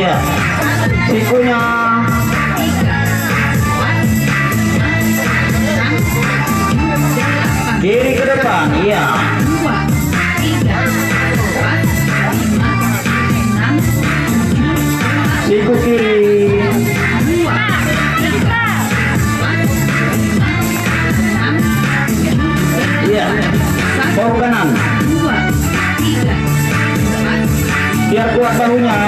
Iya. Sikunya. Kiri ke depan. Iya. Siku kiri. Iya. Bahu kanan. Biar kuat bahunya.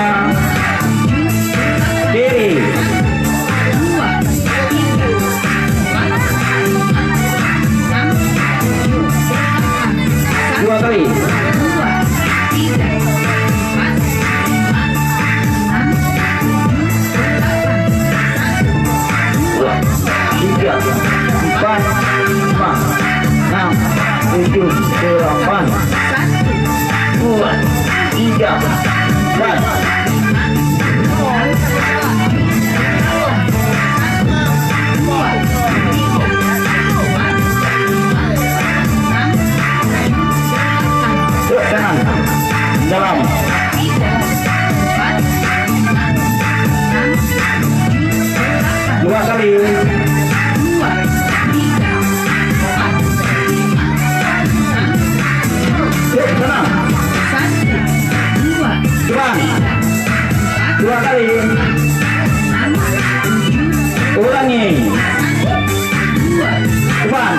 Kiri. Dua kali. Tiga, empat, lima, enam, tujuh, delapan, dua, tiga, empat. Kanan, dalam. Dua kali. Yuk, kanan. Depan. Dua kali. Ulangi. Depan.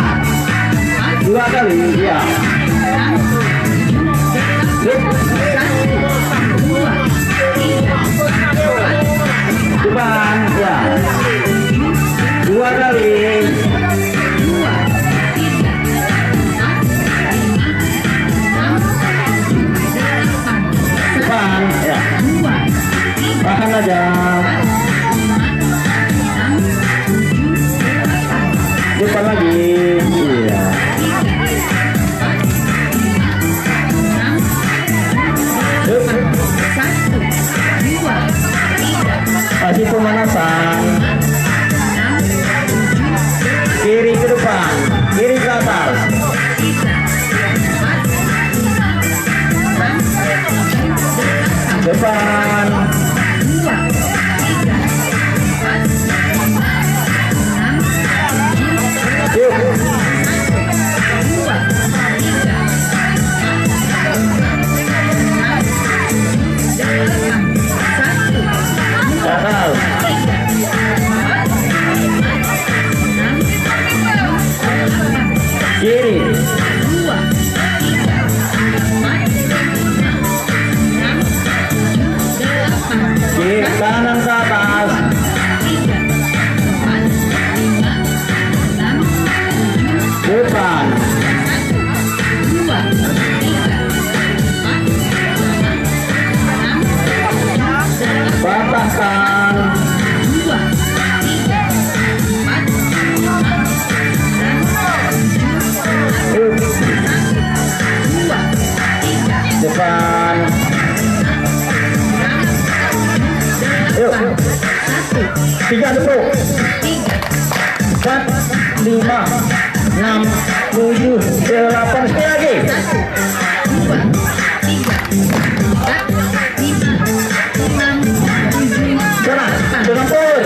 Dua kali. Ya. Depan, ya. Dua kali. Depan, ya. Tahan aja. Depan lagi. Iya. Masih pemanasan. Kiri ke depan, kiri ke atas. Depan. Yuk. Atas. Kiri. Kiri kanan ke atas. Depan. Patahkan. Depan. Yuk. 30. 4, 5, 6, 7, 8. Sekali lagi. Sana, dengan pur.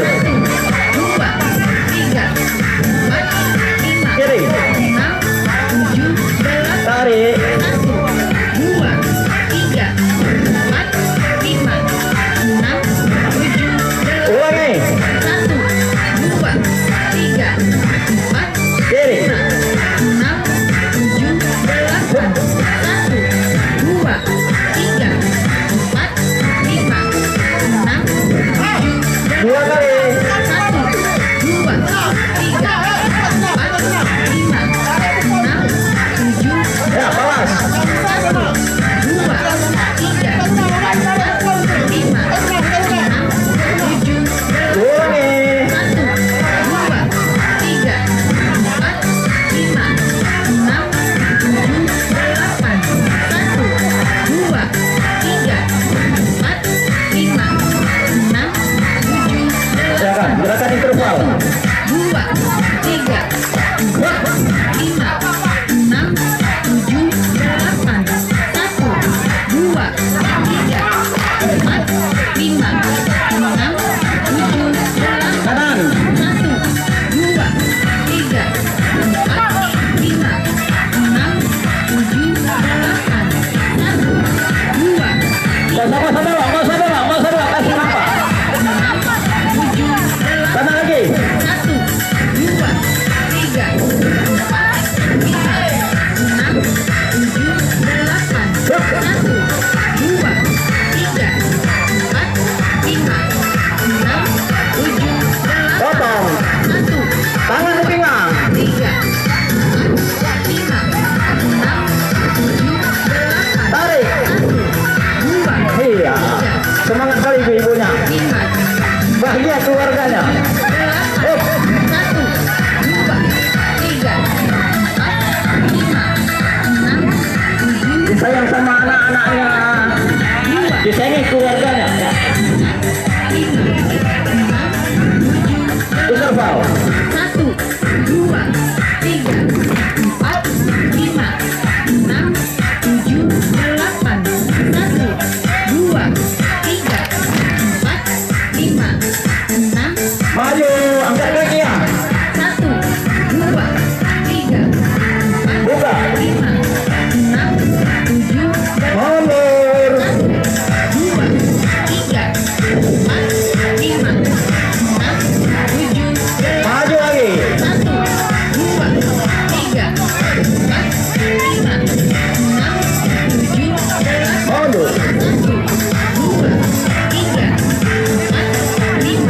Kiri. Tarik. Ulangi. Kiri. ibunya. 5, Bahagia keluarganya. 8, 1, 2, 3, 4, 5, 6, 7, Disayang sama anak-anaknya. Disayangi keluarganya. 5, 6, 7, Interval. 1, 2, 3, 4, 5, 6, 7, 8, 1, 2, 3, 4, 5, 6, Maju, angkat kaki ya. 1, 2, 3, 4, Buka. 5, 6, 7, Mundur. 2, 3, 4, 5, 6, 7, Maju lagi. 1, 2, 3, 4, 5, 6, 7, 8, Mundur. 1, 2, 3, 4, 5,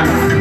depan.